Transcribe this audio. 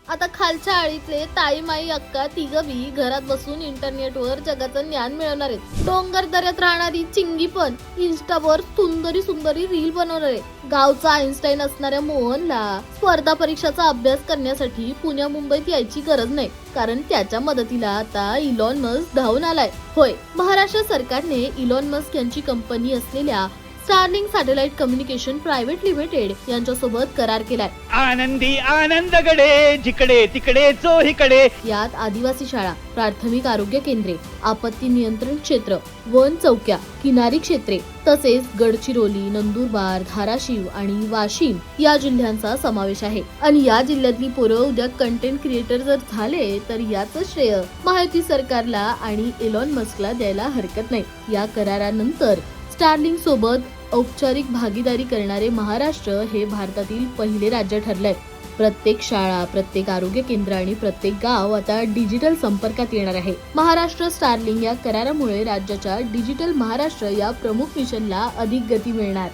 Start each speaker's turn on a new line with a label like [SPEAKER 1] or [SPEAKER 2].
[SPEAKER 1] आता खालच्या आळीतले ताई माई अक्का तिघबी घरात बसून इंटरनेटवर जगाचं ज्ञान मिळवणार आहेत. डोंगर दऱ्यात राहणारी चिंगी पण इन्स्टावर सुंदरी सुंदरी रील बनवणार आहे. गावचा आईन्स्टाईन असणाऱ्या मोहनला स्पर्धा परीक्षाचा अभ्यास करण्यासाठी पुण्या मुंबईत यायची गरज नाही, कारण त्याच्या मदतीला आता इलॉन मस्क धावून आलाय. होय, महाराष्ट्र सरकारने इलॉन मस्क यांची कंपनी असलेल्या Starlink satellite communication private limited यांच्यासोबत करार केलाय.
[SPEAKER 2] आनंदी आनंदगडे, जिकडे तिकडे चोहीकडे.
[SPEAKER 1] यात आदिवासी शाळा, प्राथमिक आरोग्य केंद्रे, आपत्ती नियंत्रण क्षेत्र, वन चौक्या, किनारी क्षेत्रे तसेच गडचिरोली, नंदुरबार, धाराशिव आणि वाशिम या जिल्ह्यांचा समावेश आहे. आणि या जिल्ह्यातली पोरं उद्या कंटेंट क्रिएटर जर झाले तर याचं श्रेय माहिती सरकारला आणि इलॉन मस्कला द्यायला हरकत नाही. या करारानंतर स्टारलिंक सोबत औपचारिक भागीदारी करणारे महाराष्ट्र हे भारतातील पहिले राज्य ठरलंय. प्रत्येक शाळा, प्रत्येक आरोग्य केंद्र आणि प्रत्येक गाव आता डिजिटल संपर्कात येणार आहे. महाराष्ट्र स्टारलिंक या करारामुळे राज्याच्या डिजिटल महाराष्ट्र या प्रमुख मिशनला अधिक गती मिळणार.